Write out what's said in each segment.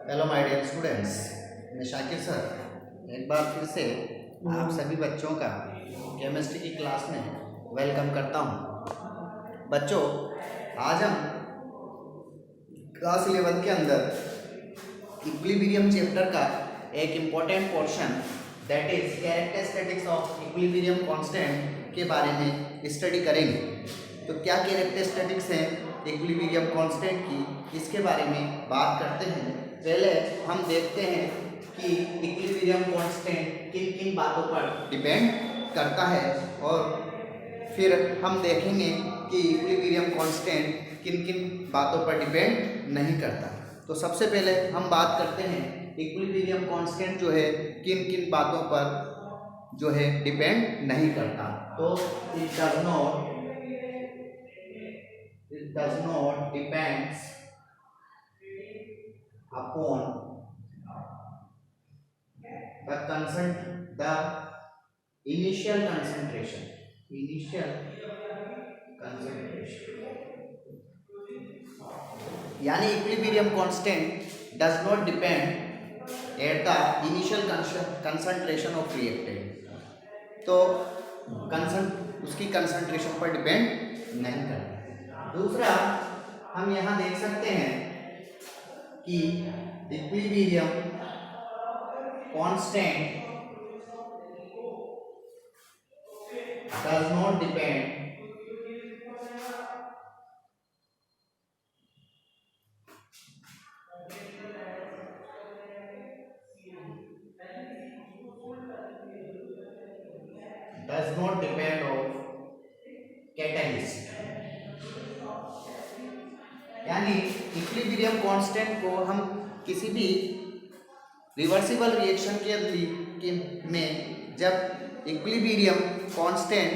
Hello my dear students, मैं Shakir sir एक बार फिर से आप सभी बच्चों का केमिस्ट्री की क्लास में वेलकम करता हूं। बच्चों, आज हम क्लास 11 के अंदर इक्विलिब्रियम चैप्टर का एक important portion that is characteristics of equilibrium constant के बारे में स्टडी करेंगे। तो क्या कैरेक्टरिस्टिक्स हैं इक्विलिब्रियम कांस्टेंट की, इसके बारे में बात करते हैं। पहले हम देखते हैं कि इक्विलिब्रियम कांस्टेंट किन किन बातों पर डिपेंड करता है और फिर हम देखेंगे कि इक्विलिब्रियम कांस्टेंट किन किन बातों पर डिपेंड नहीं करता। तो सबसे पहले हम बात करते हैं इक्विलिब्रियम कांस्टेंट जो है किन किन बातों पर जो है डिपेंड नहीं करता। तो it does not depends upon the initial concentration यानी equilibrium constant does not depend at the initial concentration of reactant. तो उसकी कंसंट्रेशन पर डिपेंड नहीं करता। दूसरा, हम यहाँ देख सकते हैं कि equilibrium constant does not depend on catalyst। यानी इक्विलिब्रियम कांस्टेंट को हम किसी भी रिवर्सिबल रिएक्शन में जब इक्विलिब्रियम कांस्टेंट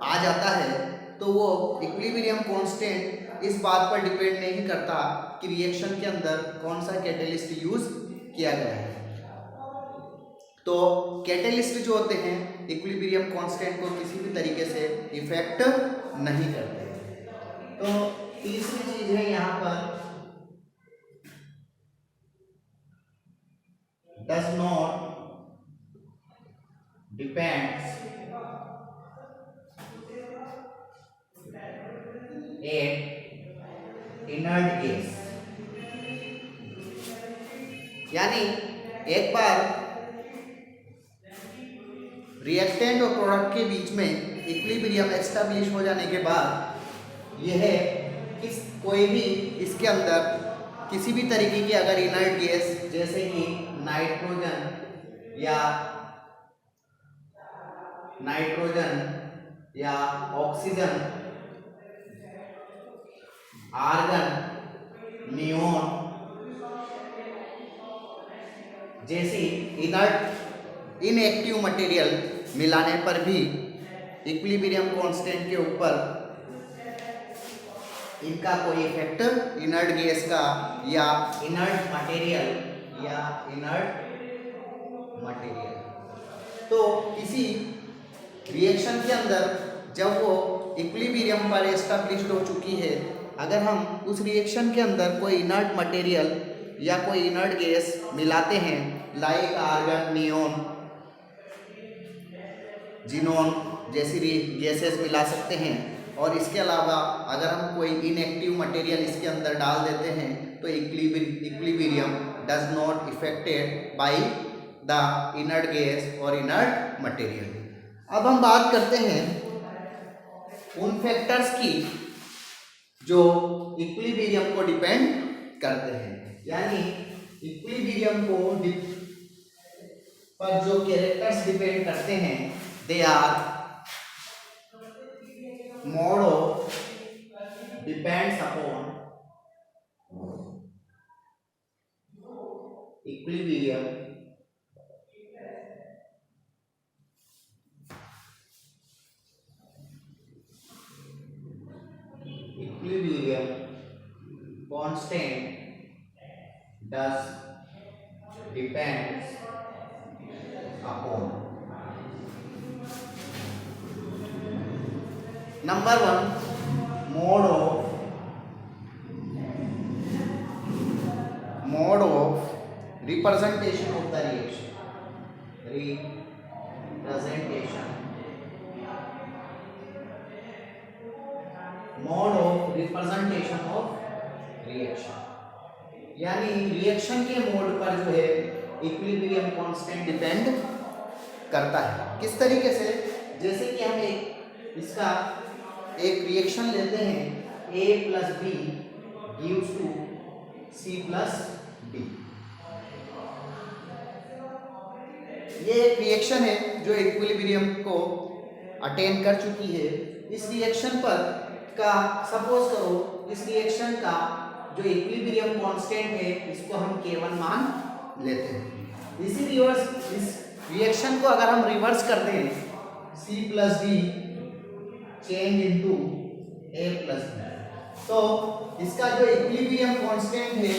आ जाता है तो वो इक्विलिब्रियम कांस्टेंट इस बात पर डिपेंड नहीं करता कि रिएक्शन के अंदर कौन सा कैटेलिस्ट यूज किया गया है। तो कैटेलिस्ट जो होते हैं इक्विलिब्रियम कांस्टेंट को किसी भी तरीके से इफेक्ट नहीं करते। तो तीसरी चीज है यहाँ पर does not depends at inert gas। यानी एक बार रिएक्टेंट और प्रोडक्ट के बीच में इक्विलिब्रियम एस्टैब्लिश हो जाने के बाद यह कोई भी इसके अंदर किसी भी तरीके की अगर इनर्ट गैस जैसे कि नाइट्रोजन या ऑक्सीजन, आर्गन, नियोन जैसी इनर्ट इनएक्टिव मटेरियल मिलाने पर भी इक्विलिब्रियम कांस्टेंट के ऊपर इनका कोई इफेक्ट इनर्ट गैस का या इनर्ट मटेरियल। तो किसी रिएक्शन के अंदर जब वो इक्विलिब्रियम पर एस्टैब्लिश्ड हो चुकी है, अगर हम उस रिएक्शन के अंदर कोई इनर्ट मटेरियल या कोई इनर्ट गैस मिलाते हैं लाइक आर्गन, नियोन, जिनोन जैसी गैसेस मिला सकते हैं, और इसके अलावा अगर हम कोई इनएक्टिव मटेरियल इसके अंदर डाल देते हैं तो equilibrium does not affected by the inert gas और इनर्ट मटेरियल। अब हम बात करते हैं उन फैक्टर्स की जो इक्विलिब्रियम को डिपेंड करते हैं। यानी इक्विलिब्रियम को पर जो कैरेक्टर्स डिपेंड करते हैं दे आर मोडो depends upon equilibrium constant does depends upon number 1 mode mode of representation of the reaction, mode of representation of reaction, यानी रिएक्शन के मोड पर जो है इक्विलिब्रियम कांस्टेंट डिपेंड करता है। किस तरीके से, जैसे कि हम इसका एक रिएक्शन लेते हैं A + B gives to C + D। ये एक रिएक्शन है जो इक्विलिब्रियम को अटेन कर चुकी है। इस रिएक्शन पर का सपोज करो, इस रिएक्शन का जो इक्विलिब्रियम कांस्टेंट है इसको हम K1 मान लेते हैं। इस रिएक्शन को अगर हम रिवर्स कर दें, C + D change into A + B, तो इसका जो इक्विलिब्रियम कांस्टेंट है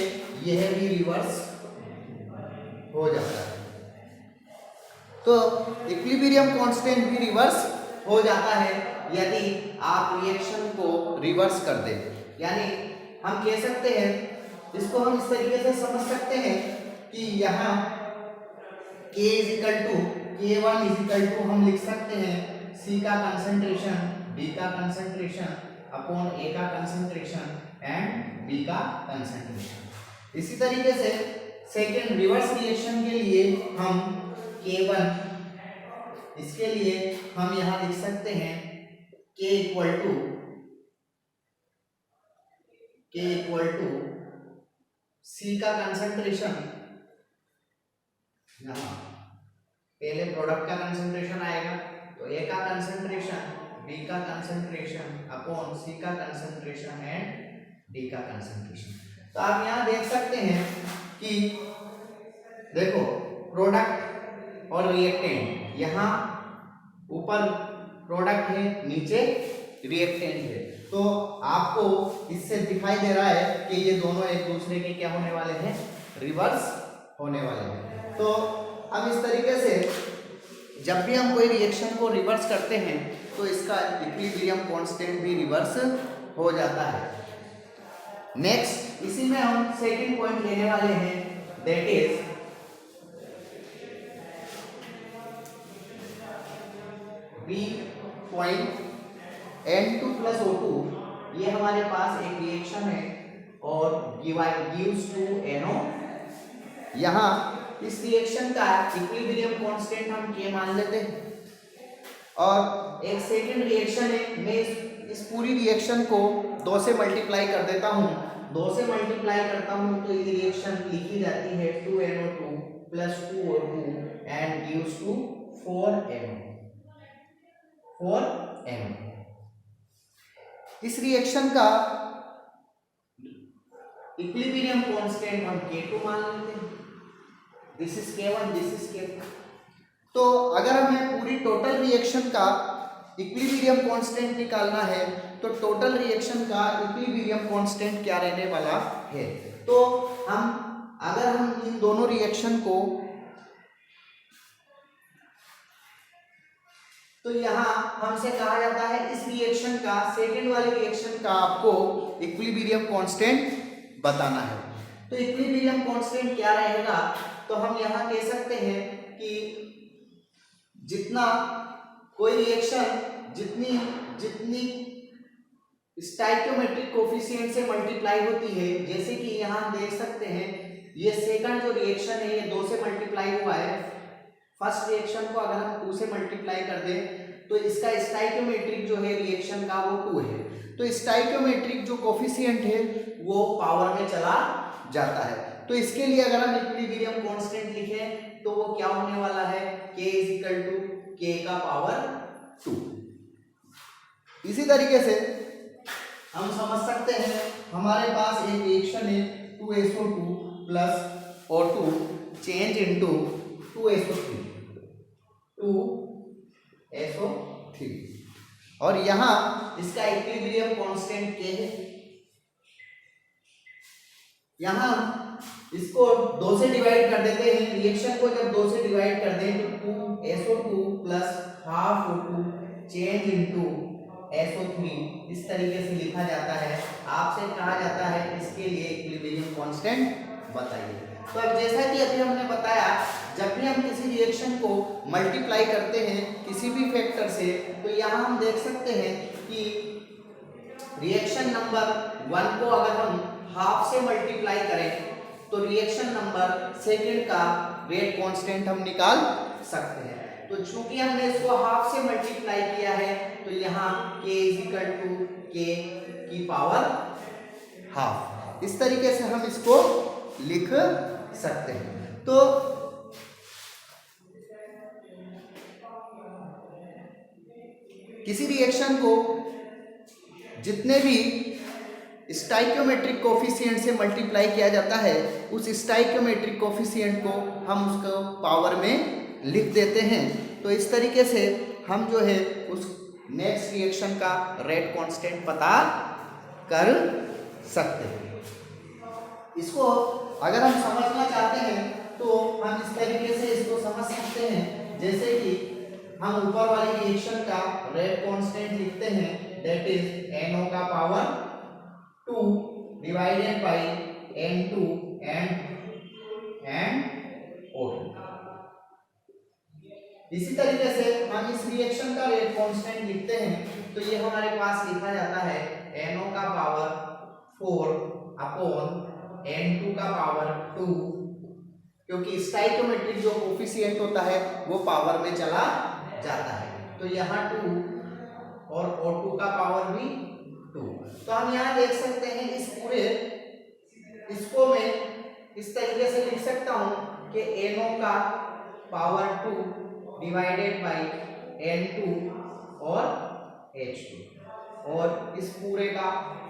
यह भी रिवर्स हो जाता है। तो इक्विलिब्रियम कांस्टेंट भी रिवर्स हो जाता है यदि आप रिएक्शन को रिवर्स कर दें। यानी हम कह सकते हैं, इसको हम इस तरीके से समझ सकते हैं कि यहाँ K K1 हम लिख सकते हैं C का कंसंट्रेशन, D का कंसंट्रेशन अपॉन A का कंसंट्रेशन एंड B का कंसंट्रेशन। इसी तरीके से सेकेंड रिवर्स रिएक्शन के लिए हम K1, इसके लिए हम यहाँ लिख सकते हैं K C का कंसंट्रेशन, यहाँ पहले प्रोडक्ट का कंसंट्रेशन आएगा तो A का कंसंट्रेशन, B का कंसंट्रेशन अपॉन C का कंसंट्रेशन एंड D का कंसंट्रेशन। तो आप यहाँ देख सकते हैं कि देखो प्रोडक्ट और रिएक्टेंट, यहाँ ऊपर प्रोडक्ट है नीचे रिएक्टेंट है, तो आपको इससे दिखाई दे रहा है कि ये दोनों एक दूसरे के क्या होने वाले हैं, रिवर्स होने वाले हैं। तो हम इस तरीके से जब भी हम कोई रिएक्शन को रिवर्स करते हैं तो इसका इक्विलिब्रियम कांस्टेंट भी रिवर्स हो जाता है। नेक्स्ट इसी में हम सेकंड पॉइंट लेने वाले हैं, that is B point N2 + O2। ये हमारे पास एक रिएक्शन है और gives to NO। यहाँ इस रिएक्शन का इक्विलिब्रियम कांस्टेंट हम K मान लेते हैं और एक सेकंड रिएक्शन है, मैं इस पूरी रिएक्शन को 2 से मल्टीप्लाई कर देता हूँ। 2 से मल्टीप्लाई करता हूँ तो ये रिएक्शन लिखी जाती है 2NO2 + 2O2 and gives to 4NO। इस रिएक्शन का इक्विलिब्रियम कांस्टेंट हम K2 मान लेते हैं। This is K1, this is K2। तो अगर हमें पूरी टोटल रिएक्शन का इक्विलिब्रियम कांस्टेंट निकालना है तो टोटल रिएक्शन का इक्विलिब्रियम कांस्टेंट क्या रहने वाला है, तो अगर हम इन दोनों रिएक्शन को, तो यहाँ हमसे कहा जाता है इस रिएक्शन का, सेकेंड वाले रिएक्शन का आपको इक्विलिब्रियम कांस्टेंट बताना है। तो इक्विलिब्रियम कांस्टेंट क्या रहेगा, तो हम यहाँ कह सकते हैं कि जितना कोई रिएक्शन जितनी स्टाइकियोमेट्रिक कोफिशिएंट से मल्टीप्लाई होती है, जैसे कि यहाँ हम देख सकते हैं ये सेकंड जो रिएक्शन है ये 2 से मल्टीप्लाई हुआ है। फर्स्ट रिएक्शन को अगर हम 2 से मल्टीप्लाई कर दें तो इसका स्टाइकियोमेट्रिक जो है रिएक्शन का वो 2 है, तो स्टाइकियोमेट्रिक जो कोफिशिएंट है वो पावर में चला जाता है। तो इसके लिए अगर हम इक्विलिब्रियम कांस्टेंट लिखें तो वो क्या होने वाला है, K = K का पावर 2। इसी तरीके से हम समझ सकते हैं हमारे पास एक रिएक्शन है 2SO2 + O2 change into 2SO3 और यहाँ इसका इक्विलिब्रियम कांस्टेंट K है। यहाँ इसको 2 से डिवाइड कर देते हैं, रिएक्शन को जब 2 से डिवाइड कर दें तो 2SO2 + ½ O2 change into SO3 इस तरीके से लिखा जाता है। आपसे कहा जाता है इसके लिए इक्विलिब्रियम कांस्टेंट बताइए। तो अब जैसा कि अभी हमने बताया, जब भी हम किसी रिएक्शन को मल्टीप्लाई करते हैं किसी भी फैक्टर से, तो यहाँ हम देख सकते हैं कि रिएक्शन नंबर 1 को अगर हम हाफ से मल्टीप्लाई करें तो रिएक्शन नंबर सेकंड का रेट कांस्टेंट हम निकाल सकते हैं। तो चूंकि हमने इसको हाफ से मल्टीप्लाई किया है तो यहाँ k इक्वल टू k की पावर हाफ, इस तरीके से हम इसको लिख सकते हैं। तो किसी रिएक्शन को जितने भी स्टाइकियोमेट्रिक कोफिशिएंट से मल्टीप्लाई किया जाता है, उस स्टाइकियोमेट्रिक कोफिशिएंट को हम उसको पावर में लिख देते हैं। तो इस तरीके से हम जो है उस नेक्स्ट रिएक्शन का रेट कांस्टेंट पता कर सकते हैं। इसको अगर हम समझना चाहते हैं तो हम इस तरीके से इसको समझ सकते हैं, जैसे कि हम ऊपर वाली रिएक्शन का रेट कांस्टेंट लिखते हैं, दैट इज NO का power 2 divided by N2 and O2। इसी तरीके से हम इस रिएक्शन का रेट कांस्टेंट लिखते हैं, तो ये हमारे पास लिखा जाता है NO का पावर 4 अपॉन N2 का पावर 2, क्योंकि स्टाइकियोमेट्रिक जो कोफिशिएंट होता है वो पावर में चला जाता है, तो यहाँ 2 और O2 का पावर भी 2। तो हम यहाँ देख सकते हैं इस पूरे इसको मैं इस तरीके से लिख सकता हूँ कि NO का पावर 2 डिवाइडेड बाय N2 और H2 और इस पूरे का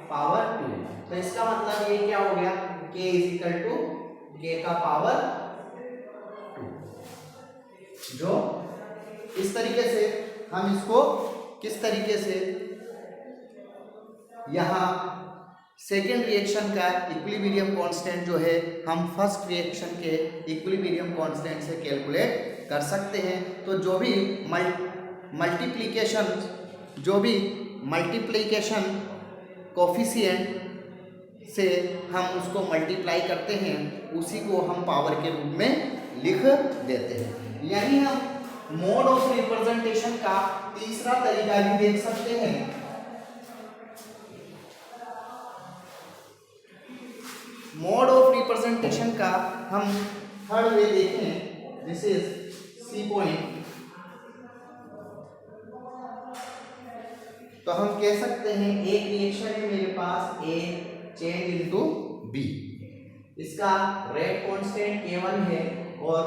पावर 2। तो इसका मतलब ये क्या हो गया, K इक्वल टू K का पावर 2। जो इस तरीके से हम इसको किस तरीके से यहाँ सेकेंड रिएक्शन का इक्विलिब्रियम कांस्टेंट जो है हम फर्स्ट रिएक्शन के इक्विलिब्रियम कांस्टेंट से कैलकुलेट कर सकते हैं। तो जो भी मल्टीप्लिकेशन कोफिशिएंट से हम उसको मल्टीप्लाई करते हैं उसी को हम पावर के रूप में लिख देते हैं। यानी हम मोड ऑफ रिप्रेजेंटेशन का तीसरा तरीका भी देख सकते हैं। मोड ऑफ रिप्रेजेंटेशन का हम थर्ड वे देखें, दिस इज सी पॉइंट। तो हम कह सकते हैं एक रिएक्शन है मेरे पास A चेंज इनटू B, इसका रेट कांस्टेंट K1 है, और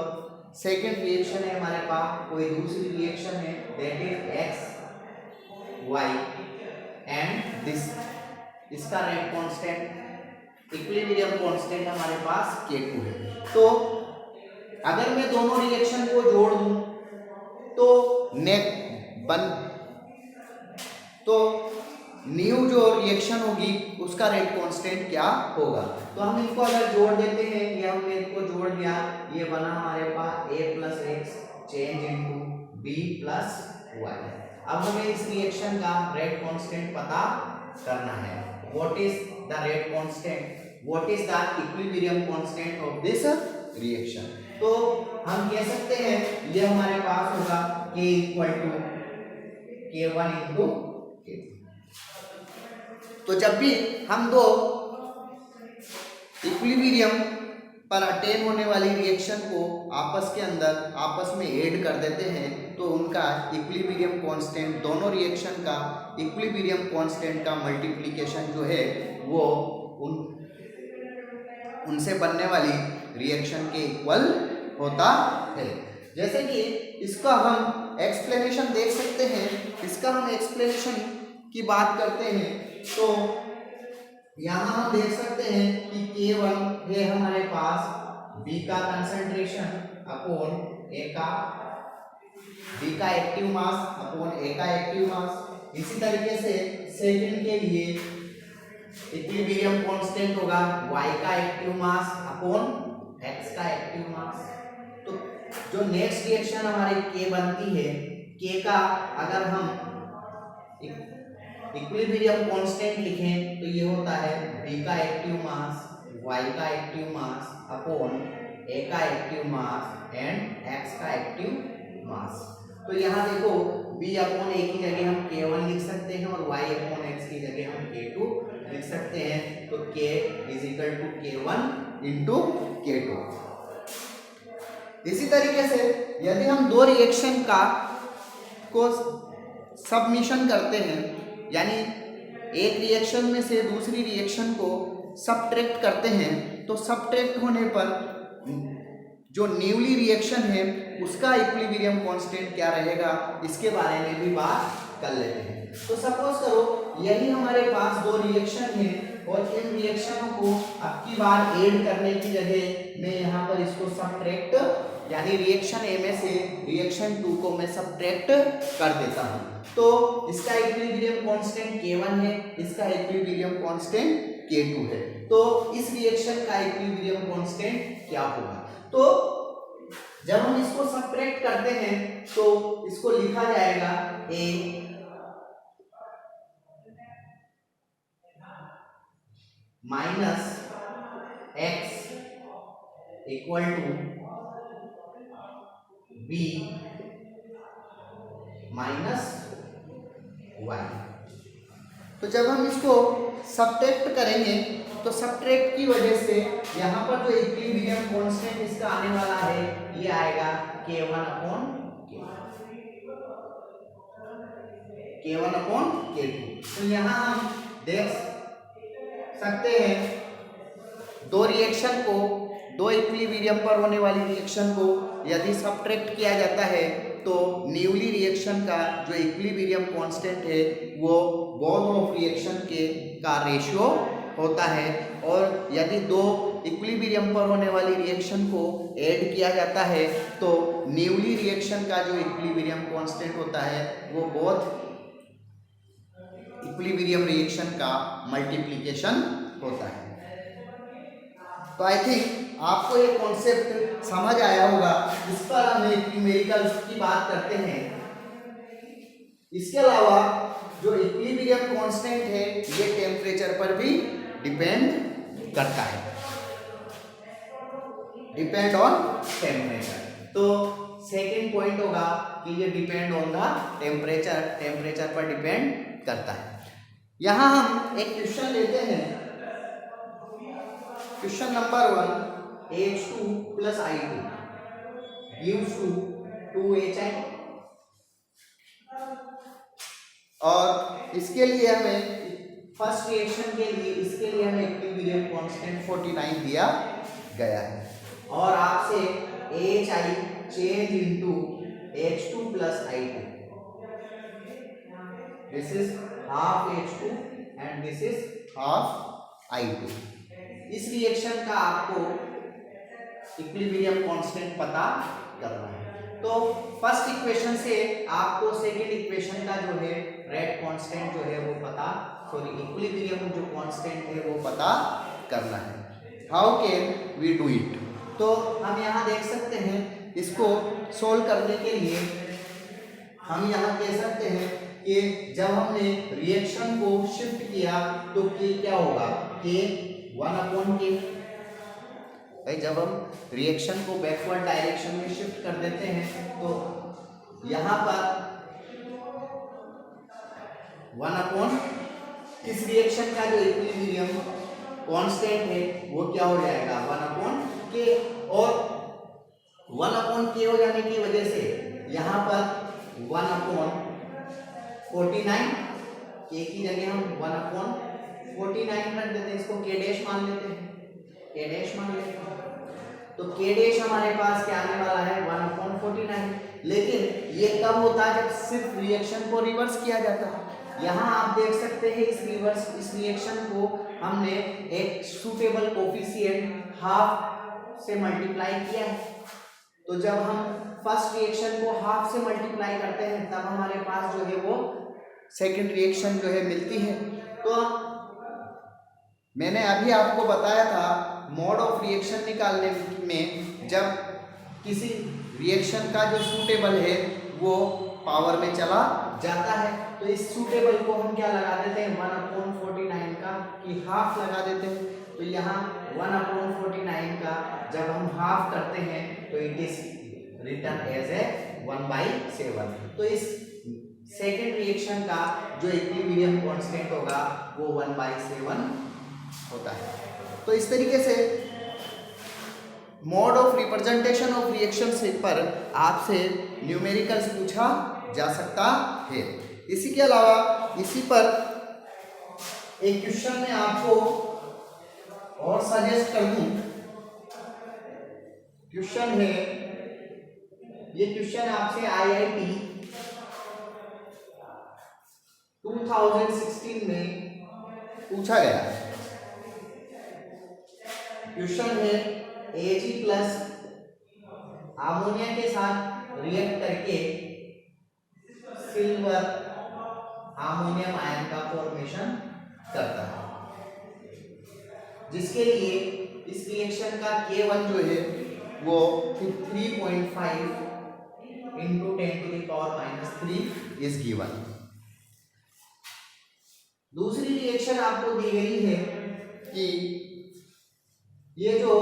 सेकेंड रिएक्शन है हमारे पास कोई दूसरी रिएक्शन है that is X Y and this, इसका रेट कांस्टेंट इक्विलिब्रियम कांस्टेंट हमारे पास K2 है। तो अगर मैं दोनों रिएक्शन को जोड़ दूं तो न्यू जो रिएक्शन होगी उसका रेट कांस्टेंट क्या होगा। तो हम इनको अगर जोड़ देते हैं, ये हमने इनको जोड़ दिया, ये बना हमारे पास A plus X change into B plus Y. अब हमें इस रिएक्शन का रेट कांस्टेंट पता करना है। What is the rate constant, what is the equilibrium constant of this reaction. तो हम कह सकते हैं ये हमारे पास होगा K equal to K1 into K2। तो जब भी हम दो इक्विलिब्रियम पर अटेन होने वाली रिएक्शन को आपस में ऐड कर देते हैं तो उनका इक्विलिब्रियम कांस्टेंट, दोनों रिएक्शन का इक्विलिब्रियम कांस्टेंट का मल्टीप्लिकेशन जो है वो उनसे बनने वाली रिएक्शन के इक्वल होता है। जैसे कि इसका हम एक्सप्लेनेशन देख सकते हैं, इसका हम एक्सप्लेनेशन की बात करते हैं तो यहाँ हम देख सकते हैं कि K1 है हमारे पास B का कंसंट्रेशन अपॉन B का एक्टिव मास अपॉन A का एक्टिव मास। इसी तरीके से सेकंड के लिए इक्विलिब्रियम कांस्टेंट होगा Y का एक्टिव मास अपॉन X का एक्टिव मास। तो जो नेक्स्ट रिएक्शन हमारी K बनती है, K का अगर हम इक्विलिब्रियम कांस्टेंट लिखें तो ये होता है B का एक्टिव मास y का एक्टिव मास अपॉन a का एक्टिव मास एंड x का एक्टिव मास। तो यहाँ देखो b अपॉन a की जगह हम k1 लिख सकते हैं और y अपॉन x की जगह हम k2 लिख सकते हैं। तो k is equal to k1 into k2। इसी तरीके से यदि हम दो रिएक्शन को सबमिशन करते हैं, यानी एक रिएक्शन में से दूसरी रिएक्शन को सबट्रैक्ट करते हैं, तो सबट्रैक्ट होने पर जो न्यूली रिएक्शन है उसका इक्विलिब्रियम कांस्टेंट क्या रहेगा, इसके बारे में भी बात कर लेते हैं। तो सपोज करो यही हमारे पास दो रिएक्शन है और इन रिएक्शनों को अब की बार ऐड करने की जगह मैं यहाँ पर इसको सबट्रैक्ट, यानी रिएक्शन ए में से रिएक्शन 2 को मैं सबट्रैक्ट कर देता हूँ। तो इसका इक्विलिब्रियम कांस्टेंट K1 है, इसका इक्विलिब्रियम कांस्टेंट K2 है। तो इस रिएक्शन का इक्विलिब्रियम कांस्टेंट क्या होगा? तो जब हम इसको सबट्रैक्ट करते हैं तो इसको लिखा जाएगा A minus x equal to b minus y। तो जब हम इसको सबट्रैक्ट करेंगे तो सबट्रैक्ट की वजह से यहाँ पर जो इक्विलिब्रियम कांस्टेंट इसका आने वाला है ये आएगा K1 अपॉन K2। तो यहाँ हम देख सकते हैं दो रिएक्शन को, दो इक्विलिब्रियम पर होने वाली रिएक्शन को यदि सबट्रैक्ट किया जाता है तो न्यूली रिएक्शन का जो इक्विलिब्रियम कांस्टेंट है वो बोथ ऑफ रिएक्शन का रेशियो होता है, और यदि दो इक्विलिब्रियम पर होने वाली रिएक्शन को ऐड किया जाता है तो न्यूली रिएक्शन का जो इक्विलिब्रियम कांस्टेंट होता है वो बोथ इक्विलिब्रियम रिएक्शन का मल्टीप्लिकेशन होता है। तो आई थिंक आपको ये कॉन्सेप्ट समझ आया होगा। इस पर हम न्यूमेरिकल्स की बात करते हैं। इसके अलावा जो इक्विलिब्रियम कांस्टेंट है ये टेम्परेचर पर भी डिपेंड करता है, डिपेंड ऑन टेम्परेचर। तो सेकेंड पॉइंट होगा कि ये depend on the temperature, temperature पर डिपेंड करता है। यहां हम एक क्वेश्चन लेते हैं, question number 1, H2 plus I2 gives to 2HI, और इसके लिए हमें फर्स्ट रिएक्शन के लिए इसके लिए हमें इक्विलिब्रियम कांस्टेंट 49 दिया गया है, और आपसे AHI change into H2 plus I2, this is half H2 and this is half I2। इस रिएक्शन का आपको इक्विलिब्रियम कांस्टेंट पता करना है। तो फर्स्ट इक्वेशन से आपको सेकेंड इक्वेशन का जो है रेट कांस्टेंट जो है वो पता, इक्विलिब्रियम जो कांस्टेंट है वो पता करना है। How can we do it? तो हम यहाँ देख सकते हैं, इसको सोल्व करने के लिए हम यहाँ कह सकते हैं कि जब हमने रिएक्शन को शिफ्ट किया तो K क्या होगा, K 1/K। भाई जब हम रिएक्शन को बैकवर्ड डायरेक्शन में शिफ्ट कर देते हैं तो यहाँ पर 1/, इस रिएक्शन का जो इक्विलिब्रियम कांस्टेंट है वो क्या हो जाएगा 1/K, और 1/K हो जाने की वजह से यहाँ पर 1/49, K की जगह हम 1/49 रख देते हैं, इसको K डैश मान लेते हैं, K डैश मान लेते हैं। तो K डैश हमारे पास क्या आने वाला है 1/49। लेकिन ये कब होता है, जब सिर्फ रिएक्शन को रिवर्स किया जाता है। यहाँ आप देख सकते हैं इस रिएक्शन को हमने एक सूटेबल कोफिशिएंट हाफ से मल्टीप्लाई किया है। तो जब हम फर्स्ट रिएक्शन को हाफ से मल्टीप्लाई करते हैं तब हमारे पास जो है वो सेकंड रिएक्शन जो है मिलती है। तो मैंने अभी आपको बताया था मोड ऑफ रिएक्शन निकालने में, जब किसी रिएक्शन का जो सूटेबल है वो पावर में चला जाता है तो इस सूटेबल को हम क्या लगा देते हैं 1/49 का कि हाफ लगा देते हैं। तो यहाँ 1/49 का जब हम हाफ करते हैं तो it is written as a 1/7। तो इस सेकेंड रिएक्शन का जो इक्विलिब्रियम कांस्टेंट होगा वो 1/7 होता है। तो इस तरीके से mode of representation of reaction पर आपसे न्यूमेरिकल्स पूछा जा सकता है। इसी के अलावा इसी पर एक क्वेश्चन में आपको और सजेस्ट कर दूं, क्वेश्चन है, ये क्वेश्चन आपसे IIT 2016 में पूछा गया। क्वेश्चन है Ag प्लस अमोनिया के साथ रिएक्ट करके सिल्वर अमोनियम आयन का फॉर्मेशन करता है, जिसके लिए इस रिएक्शन का K1 जो है वो 3.5 into 10⁻³ इज गिवन। दूसरी रिएक्शन आपको दी गई है कि ये जो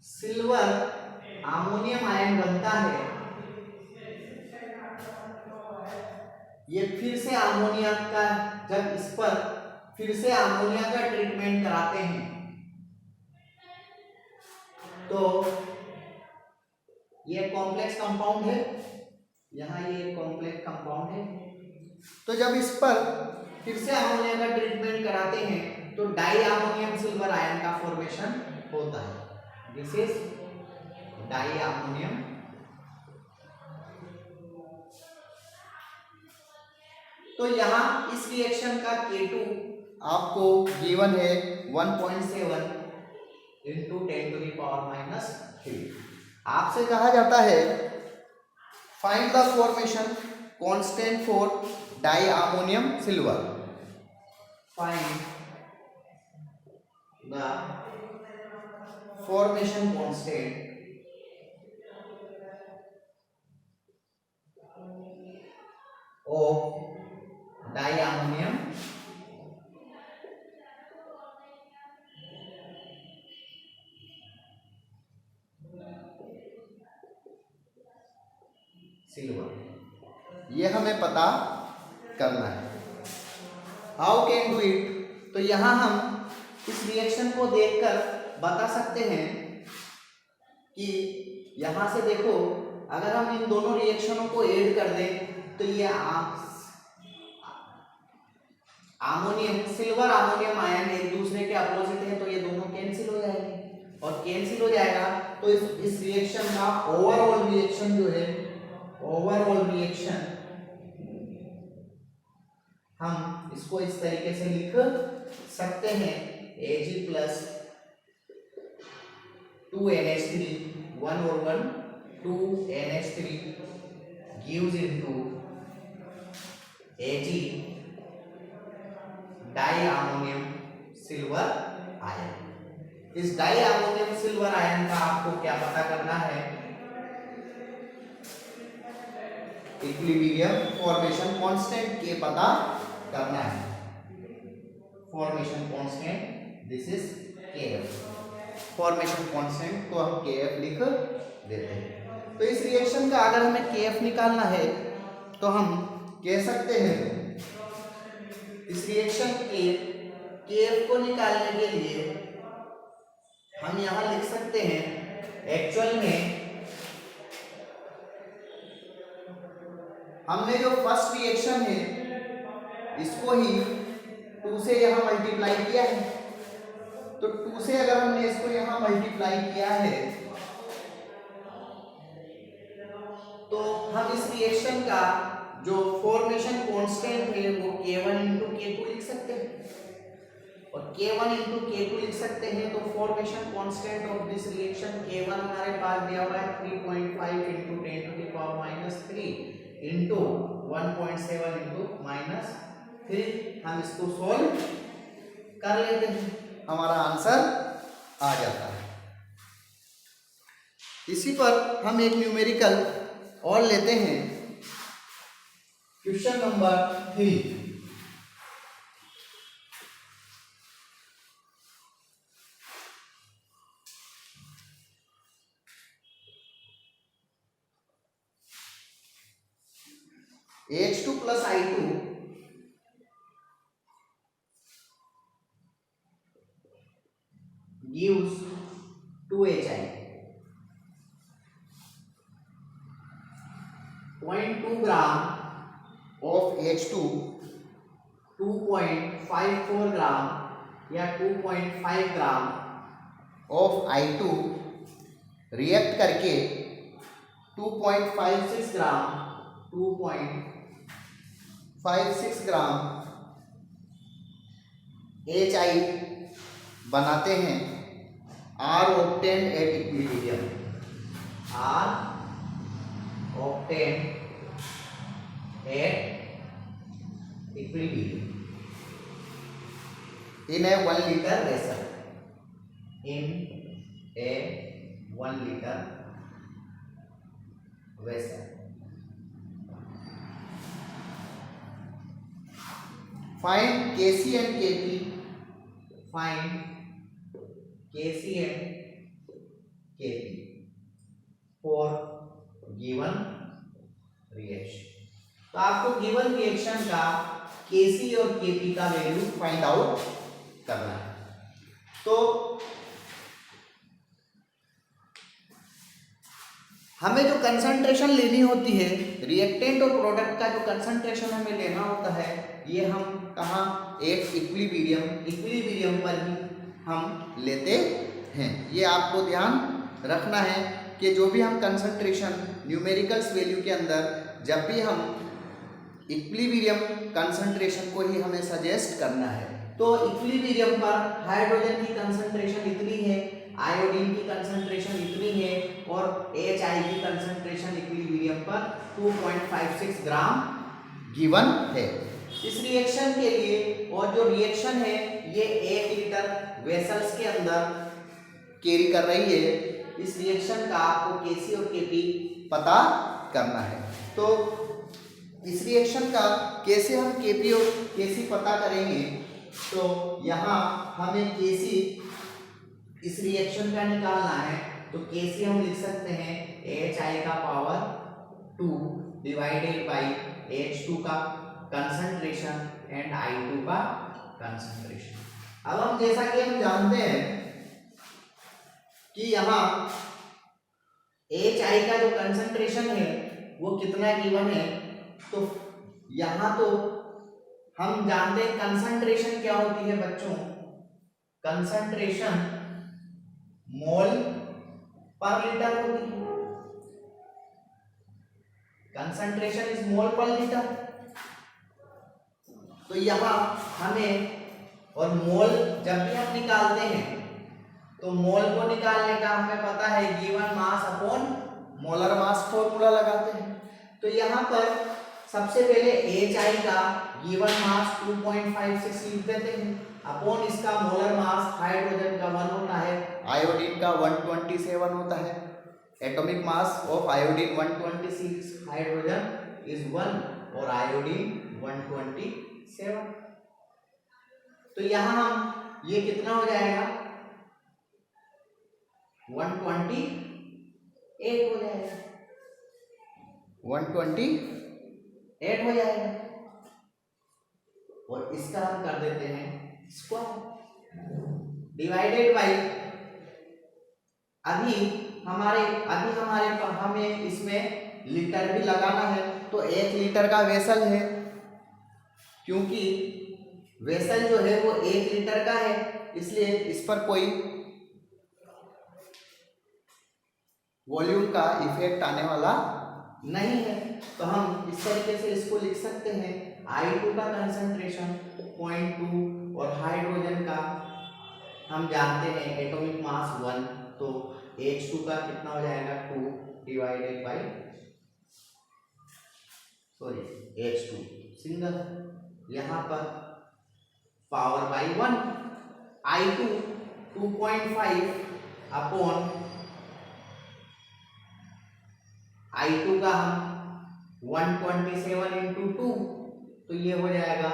सिल्वर अमोनियम आयन बनता है ये फिर से अमोनिया का, जब इस पर फिर से अमोनिया का ट्रीटमेंट कराते हैं तो ये कॉम्प्लेक्स कंपाउंड है, यहाँ ये कॉम्प्लेक्स कंपाउंड है। तो जब इस पर फिर से अमोनिया का ट्रीटमेंट कराते हैं तो डाई अमोनियम सिल्वर आयन का फॉर्मेशन होता है। This is di ammonium. तो यहाँ इस रिएक्शन का K2 आपको गिवन है 1.7 into 10⁻³ आपसे कहा जाता है find the formation constant for di ammonium silver. Find the formation constant of di ammonium silver, ये हमें पता करना है। How can do it? तो यहां हम इस रिएक्शन को देखकर बता सकते हैं कि यहां से देखो, अगर हम इन दोनों रिएक्शनों को ऐड कर दें तो ये अमोनियम सिल्वर अमोनियम आयन एक दूसरे के अपोजिट है, तो ये दोनों कैंसिल हो जाएंगे और कैंसिल हो जाएगा तो इस रिएक्शन का ओवरऑल रिएक्शन जो है, ओवरऑल रिएक्शन हम इसको इस तरीके से लिख सकते हैं Ag plus 2NH3 1/1 2NH3 gives into Ag di ammonium silver ion. इस डाई अमोनियम सिल्वर आयन का आपको क्या पता करना है? इक्विलिब्रियम फॉर्मेशन कांस्टेंट के पता करना है। Formation constant this is Kf। Formation constant को हम Kf लिख देते हैं। तो इस रिएक्शन का अगर हमें Kf निकालना है तो हम कह सकते हैं इस रिएक्शन के Kf को निकालने के लिए हम यहां लिख सकते हैं, एक्चुअल में हमने जो फर्स्ट रिएक्शन है इसको ही 2 से यहां मल्टीप्लाई किया है, तो 2 से अगर हमने इसको यहां मल्टीप्लाई किया है तो हम इस रिएक्शन का जो फॉर्मेशन कांस्टेंट है वो K1 into K2 लिख सकते हैं और K1 into K2 लिख सकते हैं तो formation constant of this reaction K1 हमारे पास दिया हुआ है 3.5 into 10⁻³ into 1.7 into -3। हम इसको सॉल्व कर लेते हैं, हमारा आंसर आ जाता है। इसी पर हम एक न्यूमेरिकल और लेते हैं, question number 3। H2 plus I2 gives 2HI. 0.2 gram of H2, 2.54 ग्राम या 2.5 ग्राम ऑफ I2 रिएक्ट करके 2.56 ग्राम 2.56 ग्राम HI बनाते हैं। Are obtained at equilibrium, are obtained at equilibrium in a 1 liter vessel, in a 1 liter vessel. Find Kc and Kp, find Kc and Kp for given reaction. तो आपको given reaction का Kc और Kp का value find out करना है। तो हमें जो कंसंट्रेशन लेनी होती है, रिएक्टेंट और प्रोडक्ट का जो कंसंट्रेशन हमें लेना होता है, ये हम कहाँ, एक इक्विलिब्रियम पर ही हम लेते हैं। ये आपको ध्यान रखना है कि जो भी हम कंसंट्रेशन न्यूमेरिकल्स वैल्यू के अंदर, जब भी हम इक्विलिब्रियम कंसंट्रेशन को ही हमें सजेस्ट करना है। तो इक्विलिब्रियम पर हाइड्रोजन की कंसंट्रेशन इतनी है, आयोडीन की कंसंट्रेशन इतनी है और HI की कंसंट्रेशन इक्विलिब्रियम पर 2.56 ग्राम गिवन है। इस रिएक्शन के लिए, और जो रिएक्शन है ये 1 लीटर वेसल्स के अंदर कैरी कर रही है, इस रिएक्शन का आपको Kc और Kp पता करना है। तो इस रिएक्शन का कैसे हम Kp और Kc पता करेंगे, तो यहाँ हमें Kc इस रिएक्शन का निकालना है। तो Kc हम लिख सकते हैं HI का पावर 2 डिवाइडेड बाई H2 का कंसंट्रेशन एंड I2 का कंसंट्रेशन। अब हम जैसा कि हम जानते हैं कि यहाँ HI का जो कंसंट्रेशन है वो कितना गिवन है, तो यहाँ तो हम जानते हैं कंसंट्रेशन क्या होती है बच्चों, कंसंट्रेशन मोल पर लीटर होती है, कंसंट्रेशन इज मोल पर लीटर। तो यहाँ हमें, और मोल जब भी हम निकालते हैं तो मोल को निकालने का हमें पता है given mass upon molar mass formula लगाते हैं। तो यहाँ पर सबसे पहले HI का गिवन मास 2.56 लिख देते हैं, अपॉन इसका मोलर मास हाइड्रोजन का 1 होता है, आयोडीन का 127 होता है, atomic mass of iodine 126, hydrogen is 1 और आयोडीन 127। तो यहाँ हम ये कितना हो जाएगा, 128 हो जाएगा, 128 हो जाएगा। और इसका हम कर देते हैं स्क्वायर डिवाइडेड बाई, हमें इसमें लीटर भी लगाना है। तो 1 लीटर का वेसल है, क्योंकि वेसल जो है वो 1 लीटर का है, इसलिए इस पर कोई वॉल्यूम का इफेक्ट आने वाला नहीं है। तो हम इस तरीके से इसको लिख सकते हैं, I2 का कंसंट्रेशन 0.2 और हाइड्रोजन का हम जानते हैं एटॉमिक मास 1, तो H2 का कितना हो जाएगा 2 डिवाइडेड बाई H2 सिंगल, यहाँ पर power by 1, I2 2.5 upon I2 का हम 127 इंटू 2, तो ये हो जाएगा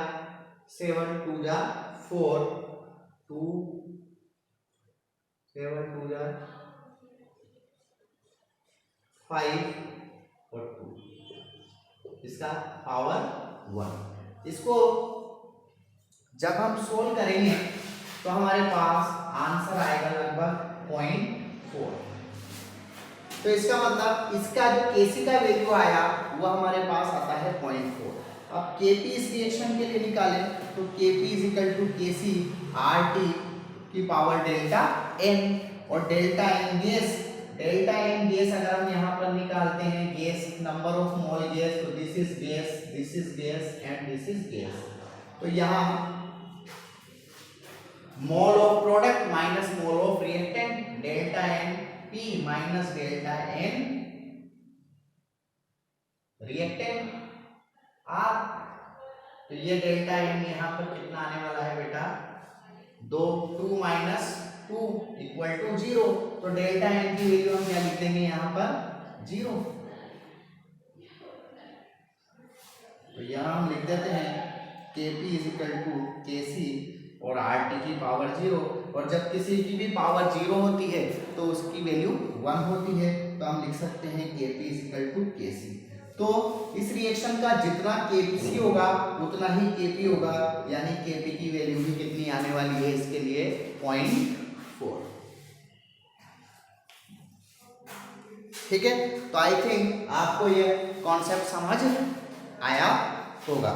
7 2 जा 4, 2 7 2 जा 5 और 2। इसका पावर 1। इसको जब हम सोल्व करेंगे तो हमारे पास आंसर आएगा लगभग 0.4। तो इसका मतलब इसका जो Kc का वैल्यू आया वो हमारे पास आता है 0.4। अब Kp इस रिएक्शन के लिए निकालें तो Kp is equal to Kc RT की पावर डेल्टा N, और डेल्टा N गैस अगर हम यहाँ पर निकालते हैं gas number of mole gas, तो this is gas and this is gas. तो यहाँ mole of product minus mole of reactant, delta N P minus delta N reactant R। तो ये डेल्टा N यहाँ पर कितना आने वाला है बेटा, 2 माइनस 2 इक्वल टू 0। तो डेल्टा N की वैल्यू हम क्या लिख देंगे यहाँ पर 0। तो यहाँ हम लिख देते हैं Kp is equal to Kc और RT की पावर 0, और जब किसी की भी पावर 0 होती है तो उसकी वैल्यू 1 होती है। तो हम लिख सकते हैं Kp is equal to Kc। तो इस रिएक्शन का जितना Kc होगा उतना ही Kp होगा, यानी Kp की वैल्यू भी कितनी आने वाली है इसके लिए 0.4। ठीक है, तो आई थिंक आपको ये कॉन्सेप्ट समझ आया होगा।